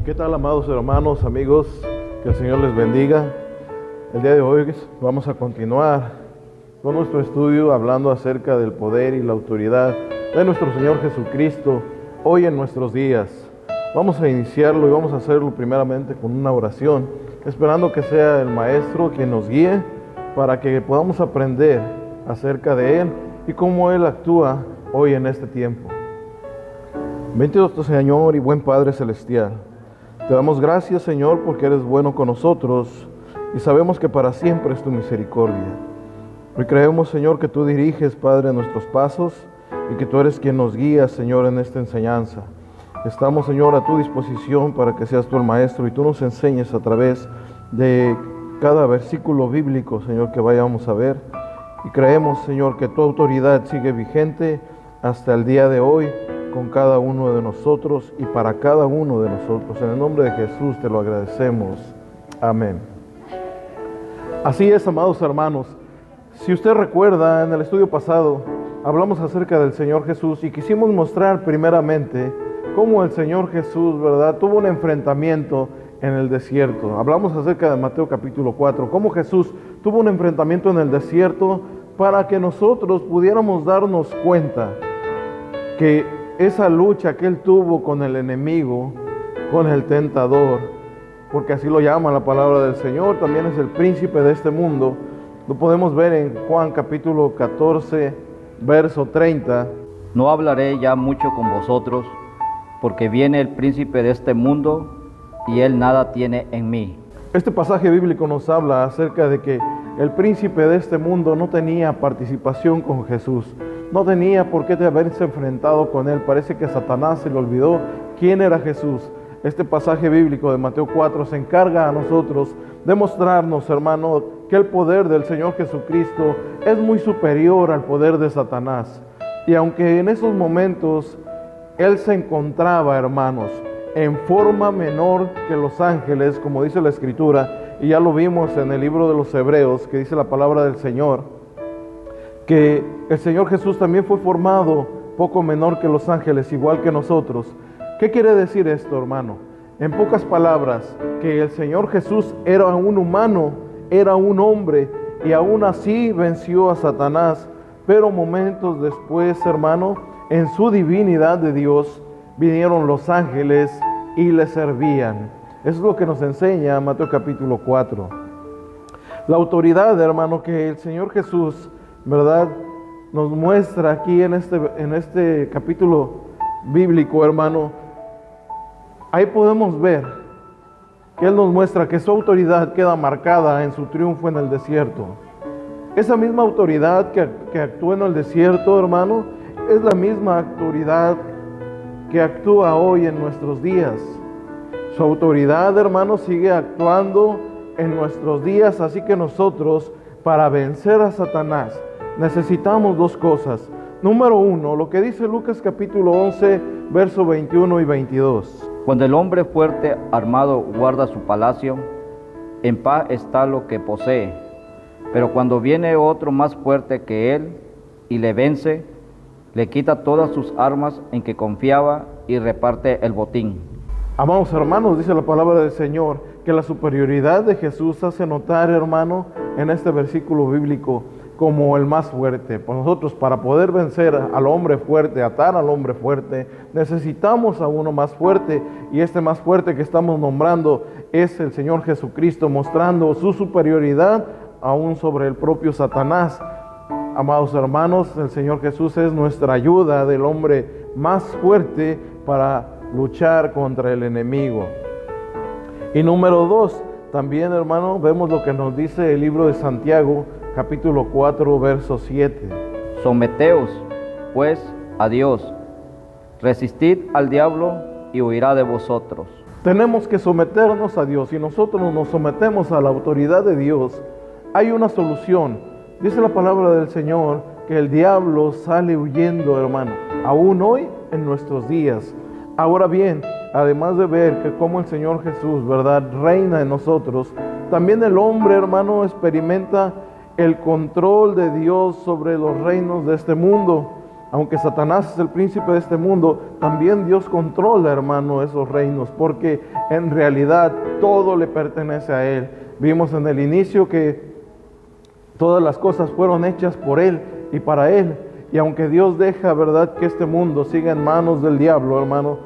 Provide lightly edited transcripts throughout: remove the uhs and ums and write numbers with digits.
¿Qué tal, amados hermanos, amigos? Que el Señor les bendiga. El día de hoy vamos a continuar con nuestro estudio hablando acerca del poder y la autoridad de nuestro Señor Jesucristo hoy en nuestros días. Vamos a iniciarlo y vamos a hacerlo primeramente con una oración, esperando que sea el Maestro quien nos guíe para que podamos aprender acerca de Él y cómo Él actúa hoy en este tiempo. Bendito Señor y buen Padre Celestial, te damos gracias, Señor, porque eres bueno con nosotros y sabemos que para siempre es tu misericordia. Hoy creemos, Señor, que tú diriges, Padre, nuestros pasos y que tú eres quien nos guía, Señor, en esta enseñanza. Estamos, Señor, a tu disposición para que seas tú el Maestro y tú nos enseñes a través de cada versículo bíblico, Señor, que vayamos a ver. Y creemos, Señor, que tu autoridad sigue vigente hasta el día de hoy con cada uno de nosotros y para cada uno de nosotros. En el nombre de Jesús te lo agradecemos. Amén. Así es, amados hermanos. Si usted recuerda, en el estudio pasado hablamos acerca del Señor Jesús y quisimos mostrar primeramente cómo el Señor Jesús, ¿verdad?, tuvo un enfrentamiento en el desierto. Hablamos acerca de Mateo capítulo 4, cómo Jesús tuvo un enfrentamiento en el desierto para que nosotros pudiéramos darnos cuenta que esa lucha que Él tuvo con el enemigo, con el tentador, porque así lo llama la palabra del Señor, también es el príncipe de este mundo. Lo podemos ver en Juan capítulo 14, verso 30. No hablaré ya mucho con vosotros, porque viene el príncipe de este mundo, y él nada tiene en mí. Este pasaje bíblico nos habla acerca de que el príncipe de este mundo no tenía participación con Jesús. No tenía por qué haberse enfrentado con Él. Parece que Satanás se le olvidó quién era Jesús. Este pasaje bíblico de Mateo 4 se encarga a nosotros de mostrarnos, hermano, que el poder del Señor Jesucristo es muy superior al poder de Satanás. Y aunque en esos momentos Él se encontraba, hermanos, en forma menor que los ángeles, como dice la Escritura, y ya lo vimos en el libro de los Hebreos, que dice la palabra del Señor, que el Señor Jesús también fue formado poco menor que los ángeles, igual que nosotros. ¿Qué quiere decir esto, hermano? En pocas palabras, que el Señor Jesús era un humano, era un hombre, y aún así venció a Satanás. Pero momentos después, hermano, en su divinidad de Dios, vinieron los ángeles y le servían. Eso es lo que nos enseña Mateo capítulo 4. La autoridad, hermano, que el Señor Jesús, ¿verdad?, nos muestra aquí en este capítulo bíblico, hermano. Ahí podemos ver que Él nos muestra que su autoridad queda marcada en su triunfo en el desierto. Esa misma autoridad que actuó en el desierto, hermano, es la misma autoridad que actúa hoy en nuestros días. Su autoridad, hermano, sigue actuando en nuestros días, así que nosotros, para vencer a Satanás, necesitamos dos cosas. Número uno, lo que dice Lucas capítulo 11, verso 21 y 22. Cuando el hombre fuerte armado guarda su palacio, en paz está lo que posee. Pero cuando viene otro más fuerte que él y le vence, le quita todas sus armas en que confiaba y reparte el botín. Amados hermanos, dice la palabra del Señor, que la superioridad de Jesús hace notar, hermano, en este versículo bíblico, como el más fuerte. Pues nosotros, para poder vencer al hombre fuerte, atar al hombre fuerte, necesitamos a uno más fuerte, y este más fuerte que estamos nombrando es el Señor Jesucristo, mostrando su superioridad aún sobre el propio Satanás. Amados hermanos, el Señor Jesús es nuestra ayuda del hombre más fuerte para luchar contra el enemigo. Y número dos, también, hermano, vemos lo que nos dice el libro de Santiago, capítulo 4, verso 7. Someteos, pues, a Dios. Resistid al diablo y huirá de vosotros. Tenemos que someternos a Dios. Si nosotros nos sometemos a la autoridad de Dios, hay una solución. Dice la palabra del Señor que el diablo sale huyendo, hermano, aún hoy en nuestros días. Ahora bien, además de ver que como el Señor Jesús, ¿verdad?, reina en nosotros, también el hombre, hermano, experimenta el control de Dios sobre los reinos de este mundo. aunque Satanás es el príncipe de este mundo, también Dios controla, hermano, esos reinos, porque en realidad todo le pertenece a Él. Vimos en el inicio que todas las cosas fueron hechas por Él y para Él. Y aunque Dios deja, ¿verdad?, que este mundo siga en manos del diablo, hermano,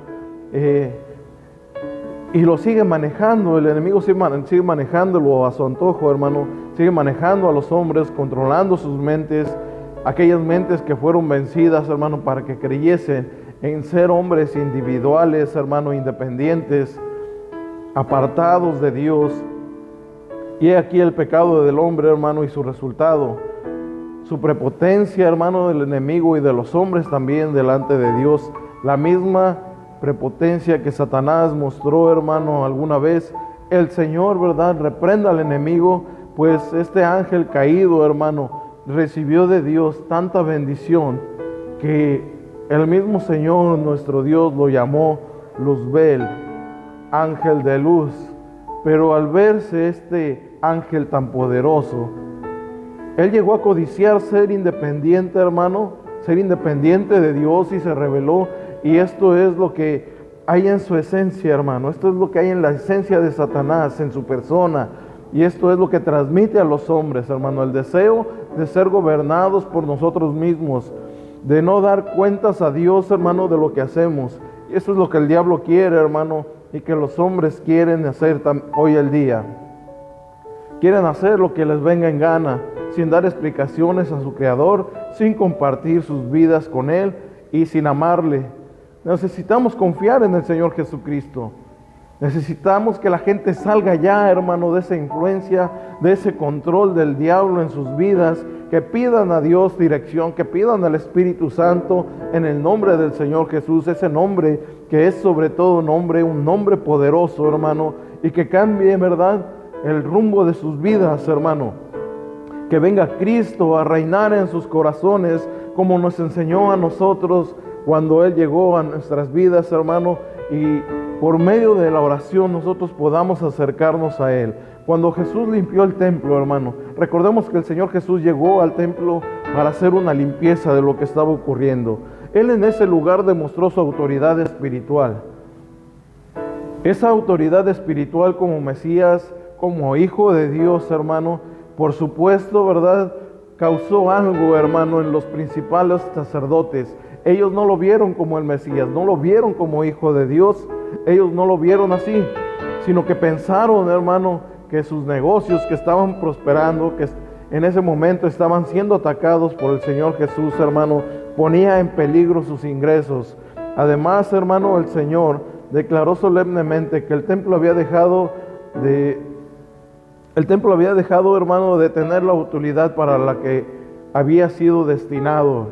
y lo sigue manejando, el enemigo sigue manejándolo a su antojo, hermano, sigue manejando a los hombres, controlando sus mentes, aquellas mentes que fueron vencidas, hermano, para que creyesen en ser hombres individuales, hermano, independientes, apartados de Dios. Y he aquí el pecado del hombre, hermano, y su resultado, su prepotencia, hermano, del enemigo y de los hombres también delante de Dios, la misma prepotencia que Satanás mostró, hermano, alguna vez. El Señor, ¿verdad?, reprenda al enemigo, pues este ángel caído, hermano, recibió de Dios tanta bendición que el mismo Señor, nuestro Dios, lo llamó Luzbel, ángel de luz. Pero al verse este ángel tan poderoso, él llegó a codiciar ser independiente, hermano, ser independiente de Dios, y se rebeló. Y esto es lo que hay en su esencia, hermano. Esto es lo que hay en la esencia de Satanás, en su persona. Y esto es lo que transmite a los hombres, hermano, el deseo de ser gobernados por nosotros mismos, de no dar cuentas a Dios, hermano, de lo que hacemos. Y eso es lo que el diablo quiere, hermano, y que los hombres quieren hacer hoy el día. Quieren hacer lo que les venga en gana, sin dar explicaciones a su Creador, sin compartir sus vidas con Él y sin amarle. Necesitamos confiar en el Señor Jesucristo. Necesitamos que la gente salga ya, hermano, de esa influencia, de ese control del diablo en sus vidas, que pidan a Dios dirección, que pidan al Espíritu Santo en el nombre del Señor Jesús, ese nombre que es sobre todo nombre, un nombre poderoso, hermano, y que cambie, ¿verdad?, el rumbo de sus vidas, hermano. Que venga Cristo a reinar en sus corazones, como nos enseñó a nosotros cuando Él llegó a nuestras vidas, hermano, y por medio de la oración nosotros podamos acercarnos a Él. Cuando Jesús limpió el templo, hermano, recordemos que el Señor Jesús llegó al templo para hacer una limpieza de lo que estaba ocurriendo. Él en ese lugar demostró su autoridad espiritual. Esa autoridad espiritual como Mesías, como Hijo de Dios, hermano, por supuesto, ¿verdad?, causó algo, hermano, en los principales sacerdotes. Ellos no lo vieron como el Mesías, no lo vieron como Hijo de Dios. Ellos no lo vieron así, sino que pensaron, hermano, que sus negocios que estaban prosperando, que en ese momento estaban siendo atacados por el Señor Jesús, hermano, ponía en peligro sus ingresos. Además, hermano, el Señor declaró solemnemente que el templo había dejado, hermano, de tener la utilidad para la que había sido destinado.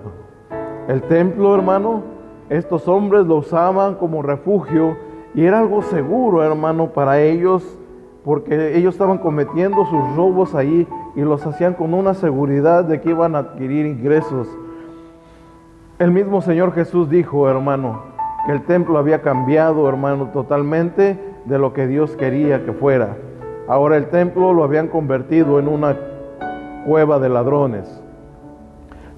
El templo, hermano, estos hombres lo usaban como refugio y era algo seguro, hermano, para ellos, porque ellos estaban cometiendo sus robos ahí y los hacían con una seguridad de que iban a adquirir ingresos. El mismo Señor Jesús dijo, hermano, que el templo había cambiado, hermano, totalmente de lo que Dios quería que fuera. Ahora el templo lo habían convertido en una cueva de ladrones.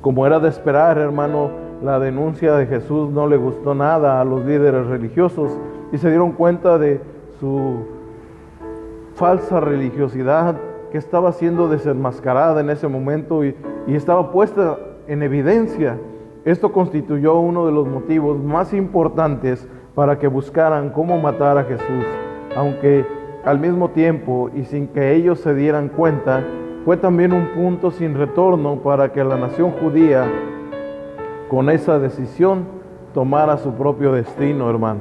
Como era de esperar, hermano, la denuncia de Jesús no le gustó nada a los líderes religiosos y se dieron cuenta de su falsa religiosidad que estaba siendo desenmascarada en ese momento y estaba puesta en evidencia. Esto constituyó uno de los motivos más importantes para que buscaran cómo matar a Jesús, aunque al mismo tiempo y sin que ellos se dieran cuenta, fue también un punto sin retorno para que la nación judía, con esa decisión, tomara su propio destino, hermano.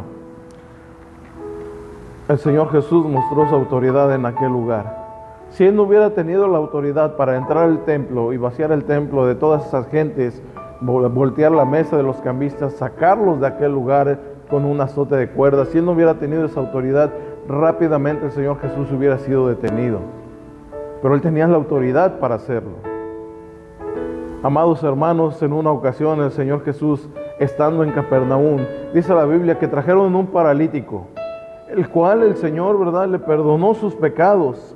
El Señor Jesús mostró su autoridad en aquel lugar. Si Él no hubiera tenido la autoridad para entrar al templo y vaciar el templo de todas esas gentes, voltear la mesa de los cambistas, sacarlos de aquel lugar con un azote de cuerdas, si Él no hubiera tenido esa autoridad, rápidamente el Señor Jesús hubiera sido detenido. Pero Él tenía la autoridad para hacerlo. Amados hermanos, en una ocasión el Señor Jesús, estando en Capernaum, dice la Biblia que trajeron un paralítico, el cual el Señor, ¿verdad?, le perdonó sus pecados.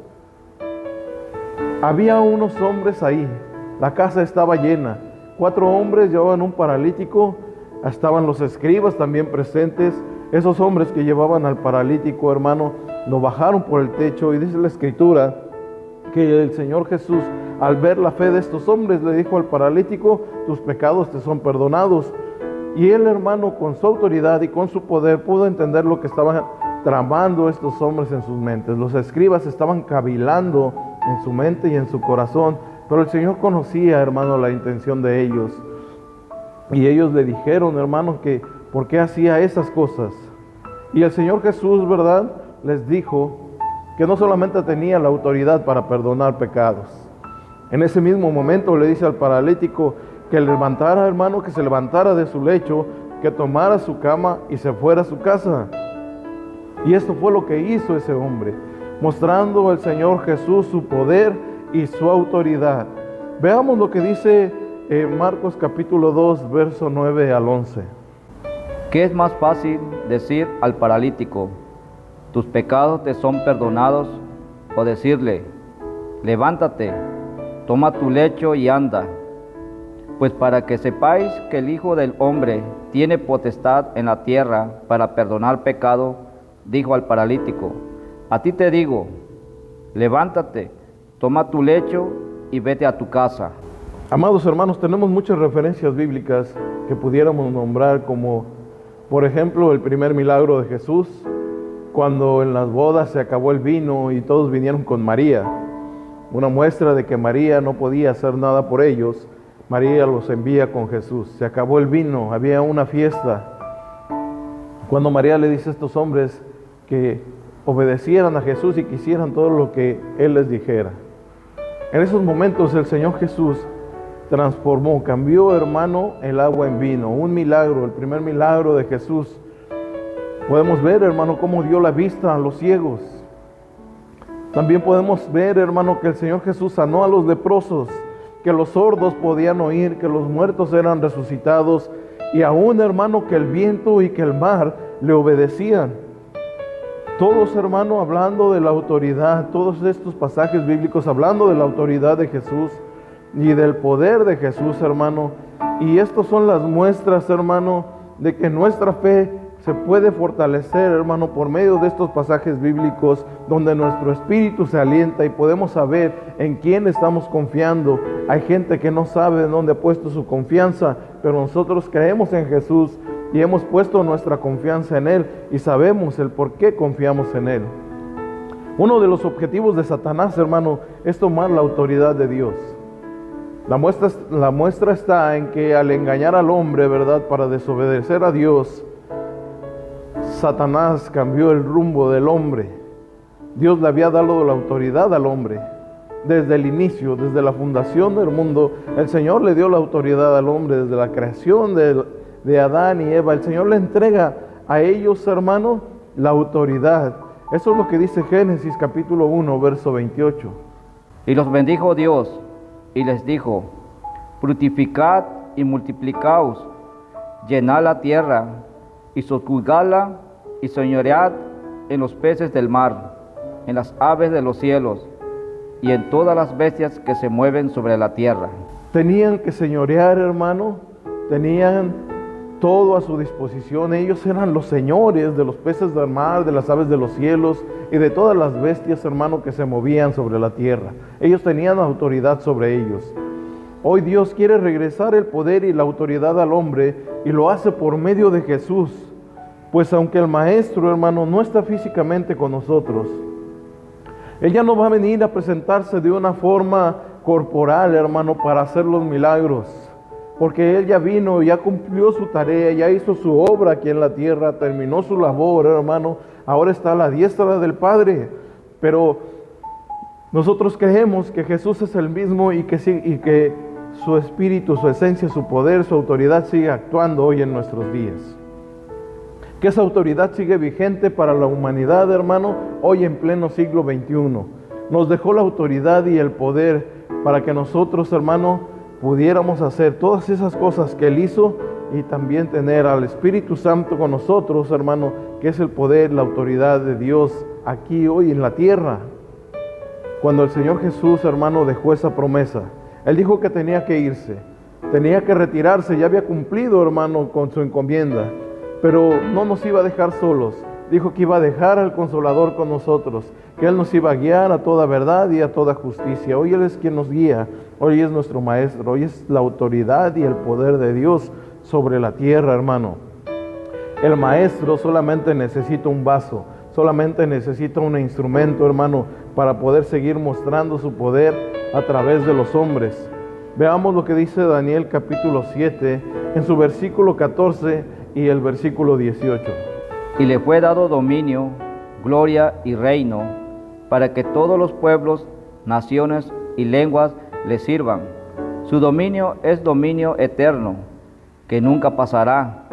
Había unos hombres ahí, la casa estaba llena, 4 hombres llevaban un paralítico, estaban los escribas también presentes. Esos hombres que llevaban al paralítico, hermano, lo bajaron por el techo, y dice la Escritura que el Señor Jesús, al ver la fe de estos hombres, le dijo al paralítico: tus pecados te son perdonados. Y él, hermano, con su autoridad y con su poder, pudo entender lo que estaban tramando estos hombres en sus mentes. Los escribas estaban cavilando en su mente y en su corazón, pero el Señor conocía, hermano, la intención de ellos. Y ellos le dijeron, hermano, que por qué hacía esas cosas. Y el Señor Jesús, ¿verdad?, les dijo que no solamente tenía la autoridad para perdonar pecados. En ese mismo momento le dice al paralítico que levantara, hermano, que se levantara de su lecho, que tomara su cama y se fuera a su casa. Y esto fue lo que hizo ese hombre, mostrando al Señor Jesús su poder y su autoridad. Veamos lo que dice Marcos capítulo 2, verso 9 al 11. ¿Qué es más fácil decir al paralítico, tus pecados te son perdonados, o decirle, levántate, toma tu lecho y anda? Pues para que sepáis que el Hijo del Hombre tiene potestad en la tierra para perdonar pecado, dijo al paralítico, a ti te digo, levántate, toma tu lecho y vete a tu casa. Amados hermanos, tenemos muchas referencias bíblicas que pudiéramos nombrar, como por ejemplo el primer milagro de Jesús, cuando en las bodas se acabó el vino y todos vinieron con María. Una muestra de que María no podía hacer nada por ellos. María los envía con Jesús. Se acabó el vino, había una fiesta. Cuando María le dice a estos hombres que obedecieran a Jesús y quisieran todo lo que Él les dijera. En esos momentos el Señor Jesús transformó, cambió, hermano, el agua en vino. Un milagro, el primer milagro de Jesús. Podemos ver, hermano, cómo dio la vista a los ciegos. También podemos ver, hermano, que el Señor Jesús sanó a los leprosos, que los sordos podían oír, que los muertos eran resucitados, y aún, hermano, que el viento y que el mar le obedecían. Todos, hermano, hablando de la autoridad, todos estos pasajes bíblicos hablando de la autoridad de Jesús y del poder de Jesús, hermano. Y estas son las muestras, hermano, de que nuestra fe se puede fortalecer, hermano, por medio de estos pasajes bíblicos, donde nuestro espíritu se alienta y podemos saber en quién estamos confiando. Hay gente que no sabe en dónde ha puesto su confianza, pero nosotros creemos en Jesús y hemos puesto nuestra confianza en Él y sabemos el por qué confiamos en Él. Uno de los objetivos de Satanás, hermano, es tomar la autoridad de Dios. La muestra está en que al engañar al hombre, ¿verdad?, para desobedecer a Dios, Satanás cambió el rumbo del hombre. Dios le había dado la autoridad al hombre. Desde el inicio, desde la fundación del mundo, el Señor le dio la autoridad al hombre. Desde la creación de Adán y Eva, el Señor le entrega a ellos, hermano, la autoridad. Eso es lo que dice Génesis capítulo 1, verso 28. Y los bendijo Dios, y les dijo, fructificad y multiplicaos, llenad la tierra, y sojuzgadla, y señoread en los peces del mar, en las aves de los cielos, y en todas las bestias que se mueven sobre la tierra. Tenían que señorear, hermano, tenían todo a su disposición. Ellos eran los señores de los peces del mar, de las aves de los cielos y de todas las bestias, hermano, que se movían sobre la tierra. Ellos tenían autoridad sobre ellos. Hoy Dios quiere regresar el poder y la autoridad al hombre, y lo hace por medio de Jesús. Pues aunque el Maestro, hermano, no está físicamente con nosotros, Él ya no va a venir a presentarse de una forma corporal, hermano, para hacer los milagros. Porque Él ya vino, ya cumplió su tarea, ya hizo su obra aquí en la tierra, terminó su labor, hermano. Ahora está a la diestra del Padre. Pero nosotros creemos que Jesús es el mismo y que su espíritu, su esencia, su poder, su autoridad sigue actuando hoy en nuestros días. Que esa autoridad sigue vigente para la humanidad, hermano, hoy en pleno siglo XXI. Nos dejó la autoridad y el poder para que nosotros, hermano, pudiéramos hacer todas esas cosas que Él hizo y también tener al Espíritu Santo con nosotros, hermano, que es el poder, la autoridad de Dios aquí hoy en la tierra. Cuando el Señor Jesús, hermano, dejó esa promesa, Él dijo que tenía que irse, tenía que retirarse, ya había cumplido, hermano, con su encomienda, pero no nos iba a dejar solos. Dijo que iba a dejar al Consolador con nosotros, que Él nos iba a guiar a toda verdad y a toda justicia. Hoy Él es quien nos guía, hoy es nuestro Maestro, hoy es la autoridad y el poder de Dios sobre la tierra, hermano. El Maestro solamente necesita un vaso, solamente necesita un instrumento, hermano, para poder seguir mostrando su poder a través de los hombres. Veamos lo que dice Daniel capítulo 7, en su versículo 14 y el versículo 18. Y le fue dado dominio, gloria y reino, para que todos los pueblos, naciones y lenguas le sirvan. Su dominio es dominio eterno, que nunca pasará,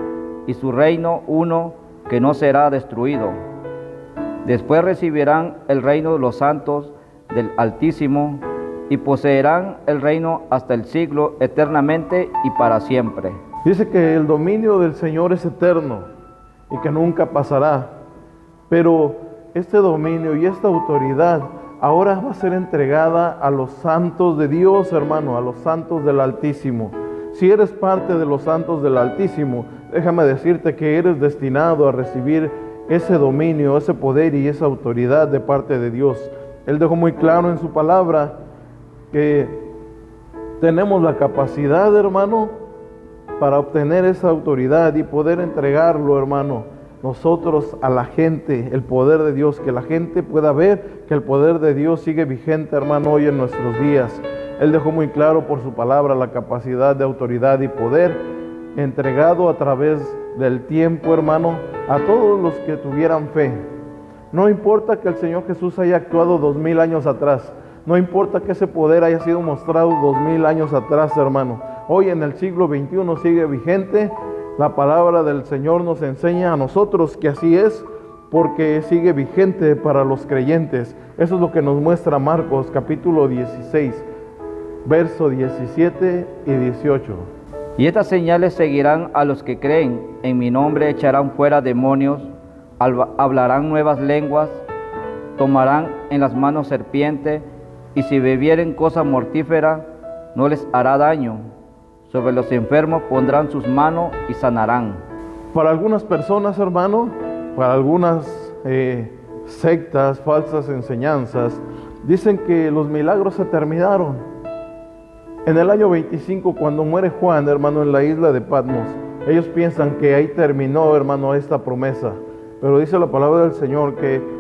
y su reino uno que no será destruido. Después recibirán el reino de los santos del Altísimo, y poseerán el reino hasta el siglo, eternamente y para siempre. Dice que el dominio del Señor es eterno y que nunca pasará, pero este dominio y esta autoridad ahora va a ser entregada a los santos de Dios, hermano, a los santos del Altísimo. Si eres parte de los santos del Altísimo, déjame decirte que eres destinado a recibir ese dominio, ese poder y esa autoridad de parte de Dios. Él dejó muy claro en su palabra que tenemos la capacidad, hermano, para obtener esa autoridad y poder entregarlo, hermano, nosotros a la gente, el poder de Dios, que la gente pueda ver que el poder de Dios sigue vigente, hermano, hoy en nuestros días. Él dejó muy claro por su palabra la capacidad de autoridad y poder entregado a través del tiempo, hermano, a todos los que tuvieran fe. No importa que el Señor Jesús haya actuado 2000 años atrás, no importa que ese poder haya sido mostrado 2000 años atrás, hermano. Hoy en el siglo XXI sigue vigente. La palabra del Señor nos enseña a nosotros que así es, porque sigue vigente para los creyentes. Eso es lo que nos muestra Marcos capítulo 16, verso 17 y 18. Y estas señales seguirán a los que creen. En mi nombre echarán fuera demonios, hablarán nuevas lenguas, tomarán en las manos serpiente, y si bebieren cosa mortífera, no les hará daño. Sobre los enfermos pondrán sus manos y sanarán. Para algunas personas, hermano, para algunas sectas, falsas enseñanzas, dicen que los milagros se terminaron. En el año 25, cuando muere Juan, hermano, en la isla de Patmos, ellos piensan que ahí terminó, hermano, esta promesa. Pero dice la palabra del Señor que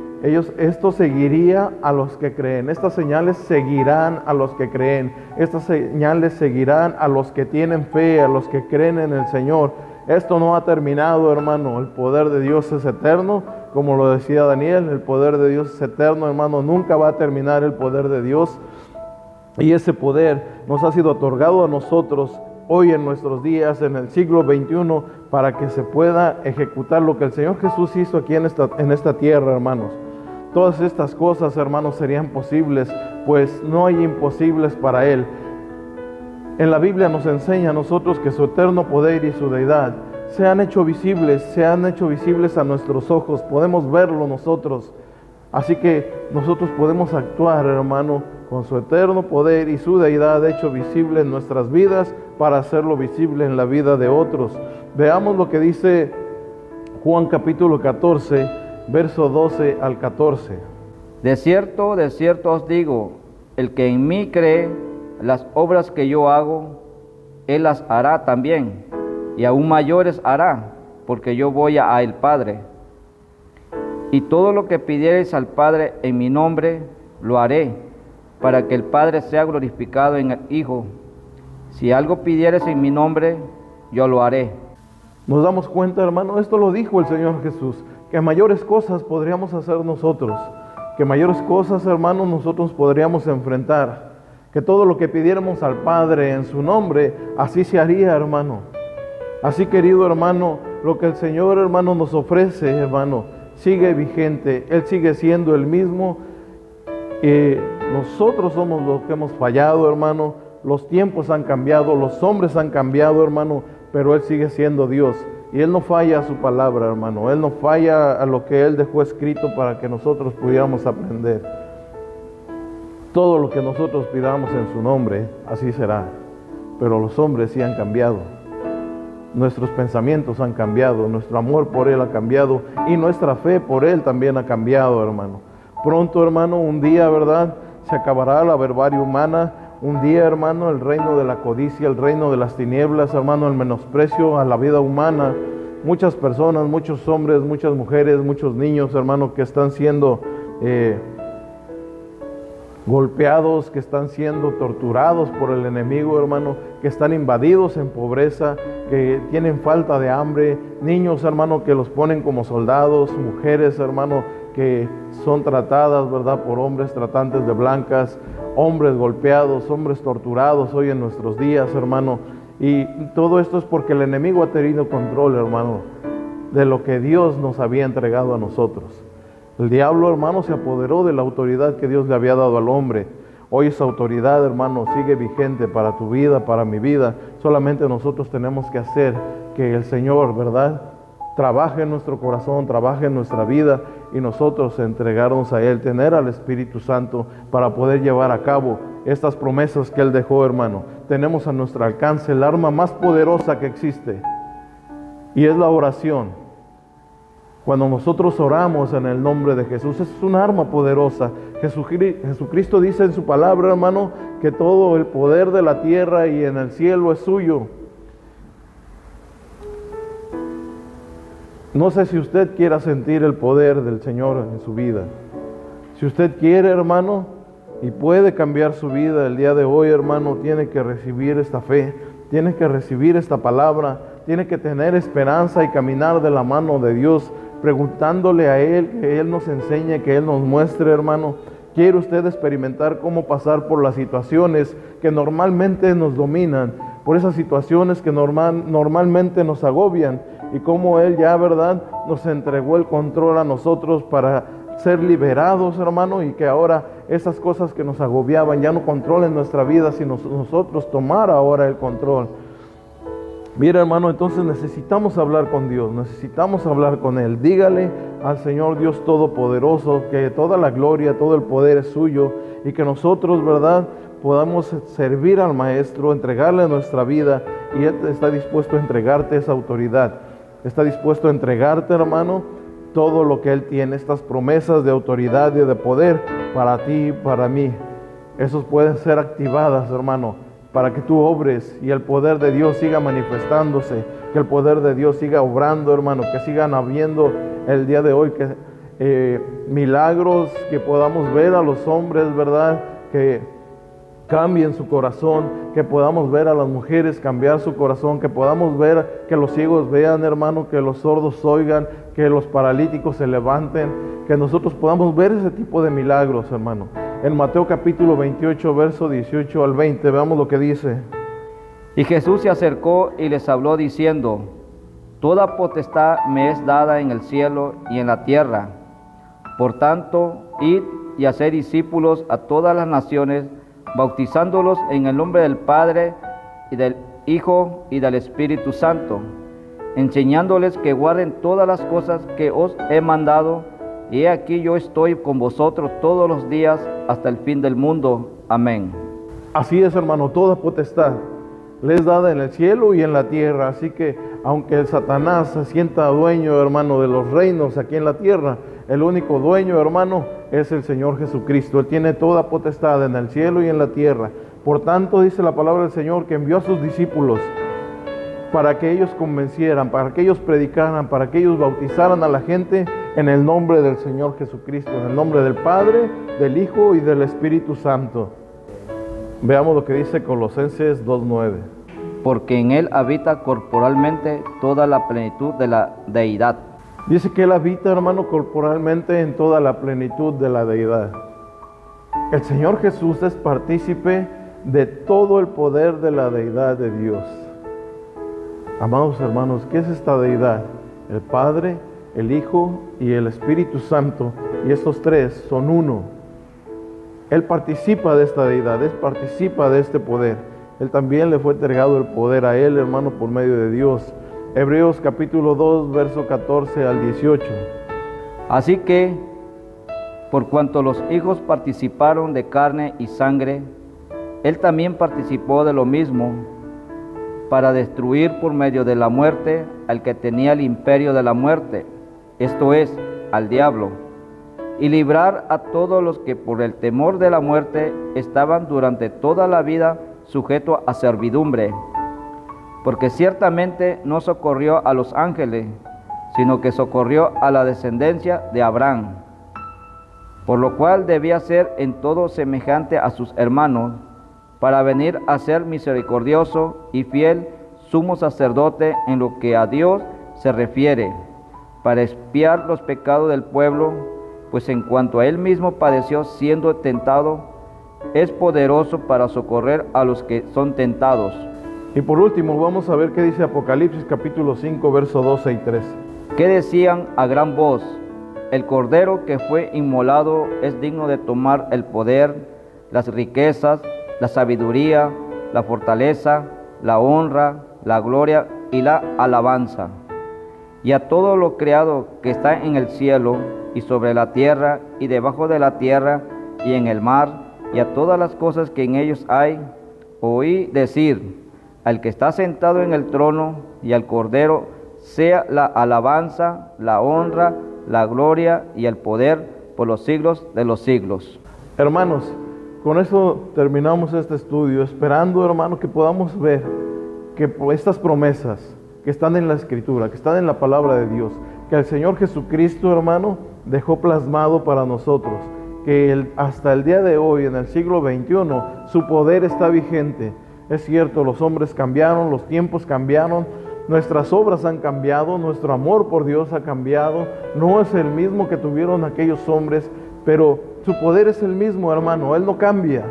esto seguiría a los que creen. Estas señales seguirán a los que creen. Estas señales seguirán a los que tienen fe, a los que creen en el Señor. Esto no ha terminado, hermano. El poder de Dios es eterno. Como lo decía Daniel, el poder de Dios es eterno, hermano. Nunca va a terminar el poder de Dios. Y ese poder nos ha sido otorgado a nosotros hoy en nuestros días, en el siglo XXI, para que se pueda ejecutar lo que el Señor Jesús hizo aquí en esta tierra, hermanos. Todas estas cosas, hermanos, serían posibles, pues no hay imposibles para Él. En la Biblia nos enseña a nosotros que su eterno poder y su deidad se han hecho visibles a nuestros ojos, podemos verlo nosotros. Así que nosotros podemos actuar, hermano, con su eterno poder y su deidad hecho visible en nuestras vidas para hacerlo visible en la vida de otros. Veamos lo que dice Juan capítulo 14, verso 12 al 14. De cierto os digo, el que en mí cree, las obras que yo hago, él las hará también, y aún mayores hará, porque yo voy a el Padre. Y todo lo que pidiereis al Padre en mi nombre, lo haré, para que el Padre sea glorificado en el Hijo. Si algo pidiereis en mi nombre, yo lo haré. Nos damos cuenta, hermano, esto lo dijo el Señor Jesús, que mayores cosas podríamos hacer nosotros, que mayores cosas, hermanos, nosotros podríamos enfrentar, que todo lo que pidiéramos al Padre en su nombre, así se haría, hermano. Así, querido hermano, lo que el Señor, hermano, nos ofrece, hermano, sigue vigente. Él sigue siendo el mismo. Nosotros somos los que hemos fallado, hermano. Los tiempos han cambiado, los hombres han cambiado, hermano, pero Él sigue siendo Dios. Y Él no falla a su palabra, hermano. Él no falla a lo que Él dejó escrito para que nosotros pudiéramos aprender. Todo lo que nosotros pidamos en su nombre, así será. pero los hombres sí han cambiado. Nuestros pensamientos han cambiado, nuestro amor por Él ha cambiado y nuestra fe por Él también ha cambiado, hermano. Pronto, hermano, un día, ¿verdad?, se acabará la barbarie humana. Un día, hermano, el reino de la codicia, el reino de las tinieblas, hermano, el menosprecio a la vida humana. Muchas personas, muchos hombres, muchas mujeres, muchos niños, hermano, que están siendo golpeados, que están siendo torturados por el enemigo, hermano, que están invadidos en pobreza, que tienen falta de hambre, niños, hermano, que los ponen como soldados, mujeres, hermano, que son tratadas, ¿verdad?, por hombres tratantes de blancas, hombres golpeados, hombres torturados hoy en nuestros días, hermano. Y todo esto es porque el enemigo ha tenido control, hermano, de lo que Dios nos había entregado a nosotros. El diablo, hermano, se apoderó de la autoridad que Dios le había dado al hombre. Hoy esa autoridad, hermano, sigue vigente para tu vida, para mi vida. Solamente nosotros tenemos que hacer que el Señor, ¿verdad?, trabaje en nuestro corazón, trabaje en nuestra vida y nosotros entregarnos a Él, tener al Espíritu Santo para poder llevar a cabo estas promesas que Él dejó, hermano. Tenemos a nuestro alcance el arma más poderosa que existe y es la oración. Cuando nosotros oramos en el nombre de Jesús, es una arma poderosa. Jesucristo dice en su palabra, hermano, que todo el poder de la tierra y en el cielo es suyo. No sé si usted quiera sentir el poder del Señor en su vida. Si usted quiere, hermano, y puede cambiar su vida el día de hoy, hermano, tiene que recibir esta fe, tiene que recibir esta palabra, tiene que tener esperanza y caminar de la mano de Dios, preguntándole a Él, que Él nos enseñe, que Él nos muestre, hermano. ¿Quiere usted experimentar cómo pasar por las situaciones que normalmente nos dominan, por esas situaciones que normalmente nos agobian, y cómo Él ya, ¿verdad?, nos entregó el control a nosotros para ser liberados, hermano, y que ahora esas cosas que nos agobiaban ya no controlen nuestra vida, sino nosotros tomar ahora el control? Mira, hermano, entonces necesitamos hablar con Dios, necesitamos hablar con Él. Dígale al Señor Dios Todopoderoso que toda la gloria, todo el poder es suyo y que nosotros, ¿verdad?, podamos servir al Maestro, entregarle nuestra vida, y Él está dispuesto a entregarte esa autoridad. Está dispuesto a entregarte, hermano, todo lo que Él tiene, estas promesas de autoridad y de poder para ti y para mí. Esos pueden ser activadas, hermano, para que tú obres y el poder de Dios siga manifestándose, que el poder de Dios siga obrando, hermano, que sigan habiendo el día de hoy, que milagros, que podamos ver a los hombres, ¿verdad?, que cambien su corazón, que podamos ver a las mujeres cambiar su corazón, que podamos ver que los ciegos vean, hermano, que los sordos oigan, que los paralíticos se levanten, que nosotros podamos ver ese tipo de milagros, hermano. En Mateo capítulo 28, verso 18 al 20, veamos lo que dice. Y Jesús se acercó y les habló diciendo: Toda potestad me es dada en el cielo y en la tierra. Por tanto, id y haced discípulos a todas las naciones, bautizándolos en el nombre del Padre y del Hijo y del Espíritu Santo, enseñándoles que guarden todas las cosas que os he mandado, y he aquí yo estoy con vosotros todos los días hasta el fin del mundo. Amén. Así es, hermano, toda potestad le es dada en el cielo y en la tierra. Así que aunque el Satanás se sienta dueño, hermano, de los reinos aquí en la tierra, el único dueño, hermano, es el Señor Jesucristo. Él tiene toda potestad en el cielo y en la tierra. Por tanto, dice la palabra del Señor, que envió a sus discípulos para que ellos convencieran, para que ellos predicaran, para que ellos bautizaran a la gente en el nombre del Señor Jesucristo, en el nombre del Padre, del Hijo y del Espíritu Santo. Veamos lo que dice Colosenses 2:9. Porque en Él habita corporalmente toda la plenitud de la deidad. Dice que Él habita, hermano, corporalmente en toda la plenitud de la deidad. El Señor Jesús es partícipe de todo el poder de la deidad de Dios. Amados hermanos, ¿qué es esta deidad? El Padre, el Hijo y el Espíritu Santo, y estos tres son uno. Él participa de esta deidad, Él participa de este poder. Él también le fue entregado el poder a Él, hermano, por medio de Dios. Hebreos capítulo 2, verso 14 al 18. Así que, por cuanto los hijos participaron de carne y sangre, Él también participó de lo mismo, para destruir por medio de la muerte al que tenía el imperio de la muerte, esto es, al diablo, y librar a todos los que por el temor de la muerte estaban durante toda la vida sujetos a servidumbre. Porque ciertamente no socorrió a los ángeles, sino que socorrió a la descendencia de Abraham, por lo cual debía ser en todo semejante a sus hermanos, para venir a ser misericordioso y fiel sumo sacerdote en lo que a Dios se refiere, para expiar los pecados del pueblo, pues en cuanto a él mismo padeció siendo tentado, es poderoso para socorrer a los que son tentados. Y por último, vamos a ver qué dice Apocalipsis capítulo 5, versos 12 y 13. Que decían a gran voz: el Cordero que fue inmolado es digno de tomar el poder, las riquezas, la sabiduría, la fortaleza, la honra, la gloria y la alabanza. Y a todo lo creado que está en el cielo y sobre la tierra y debajo de la tierra y en el mar, y a todas las cosas que en ellos hay, oí decir: al que está sentado en el trono y al Cordero sea la alabanza, la honra, la gloria y el poder por los siglos de los siglos. Hermanos, con eso terminamos este estudio, esperando, hermanos, que podamos ver que por estas promesas que están en la Escritura, que están en la palabra de Dios, que el Señor Jesucristo, hermano, dejó plasmado para nosotros, que hasta el día de hoy, en el siglo XXI, su poder está vigente. Es cierto, los hombres cambiaron, los tiempos cambiaron, nuestras obras han cambiado, nuestro amor por Dios ha cambiado, no es el mismo que tuvieron aquellos hombres, pero su poder es el mismo, hermano, Él no cambia.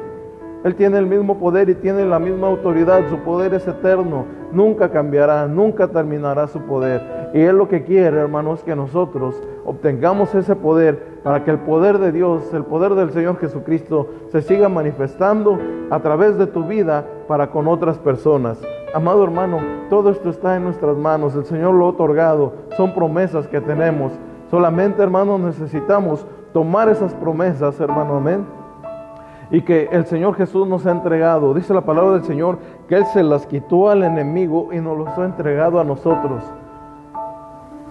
Él tiene el mismo poder y tiene la misma autoridad, su poder es eterno, nunca cambiará, nunca terminará su poder. Y Él lo que quiere, hermano, es que nosotros obtengamos ese poder para que el poder de Dios, el poder del Señor Jesucristo se siga manifestando a través de tu vida para con otras personas. Amado hermano, todo esto está en nuestras manos, el Señor lo ha otorgado, son promesas que tenemos. Solamente, hermano, necesitamos tomar esas promesas, hermano, amén. Y que el Señor Jesús nos ha entregado. Dice la palabra del Señor que Él se las quitó al enemigo y nos los ha entregado a nosotros.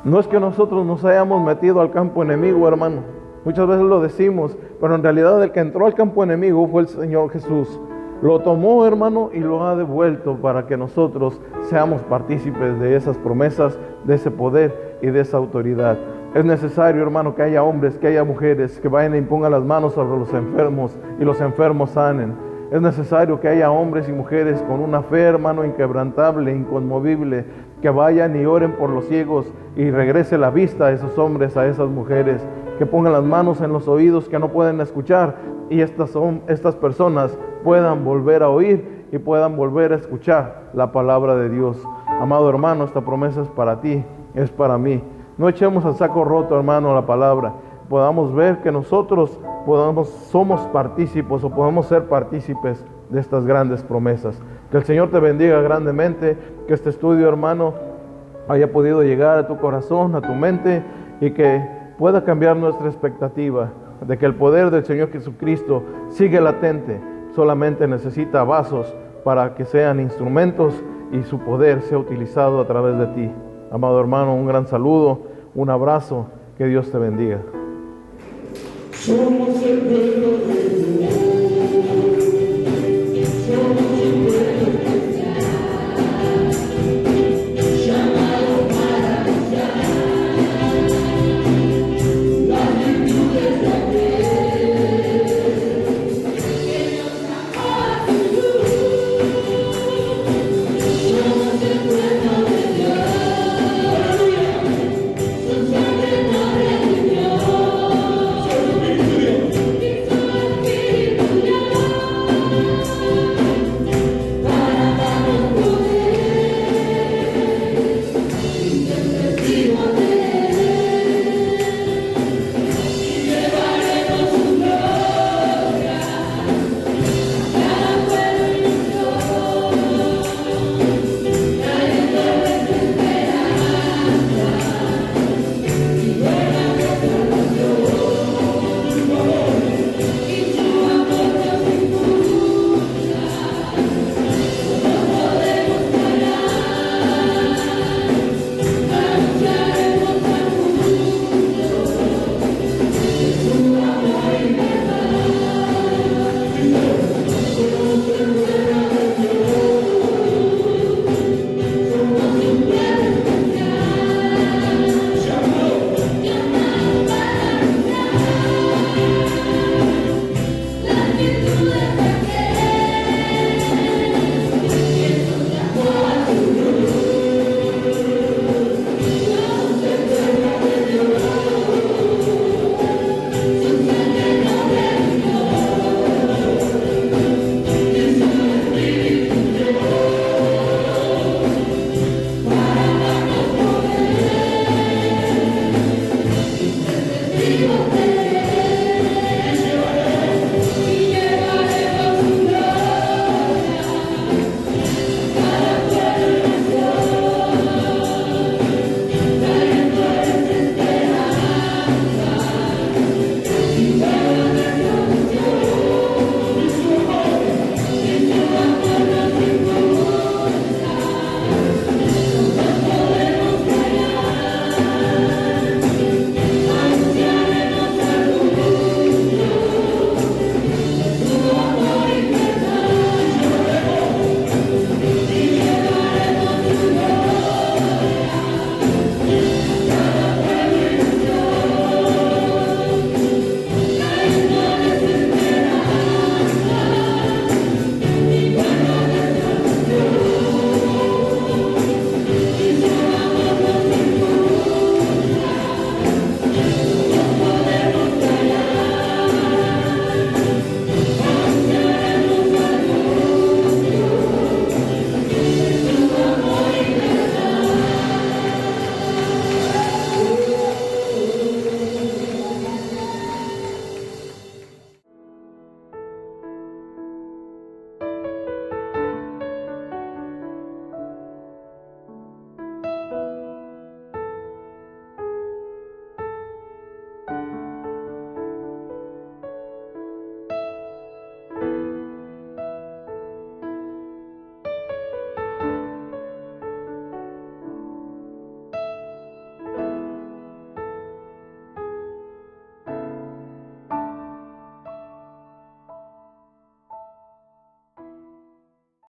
No es que nosotros nos hayamos metido al campo enemigo, hermano. Muchas veces lo decimos, pero en realidad el que entró al campo enemigo fue el Señor Jesús. Lo tomó, hermano, y lo ha devuelto para que nosotros seamos partícipes de esas promesas, de ese poder y de esa autoridad. Es necesario, hermano, que haya hombres, que haya mujeres que vayan e impongan las manos sobre los enfermos y los enfermos sanen. Es necesario que haya hombres y mujeres con una fe, hermano, inquebrantable, inconmovible, que vayan y oren por los ciegos y regrese la vista a esos hombres, a esas mujeres, que pongan las manos en los oídos que no pueden escuchar y estas personas puedan volver a oír y puedan volver a escuchar la palabra de Dios. Amado hermano, esta promesa es para ti, es para mí. No echemos al saco roto, hermano, la palabra. Podamos ver que nosotros somos partícipes o podemos ser partícipes de estas grandes promesas. Que el Señor te bendiga grandemente, que este estudio, hermano, haya podido llegar a tu corazón, a tu mente, y que pueda cambiar nuestra expectativa de que el poder del Señor Jesucristo sigue latente. Solamente necesita vasos para que sean instrumentos y su poder sea utilizado a través de ti. Amado hermano, un gran saludo, un abrazo, que Dios te bendiga. Somos el pueblo de Dios.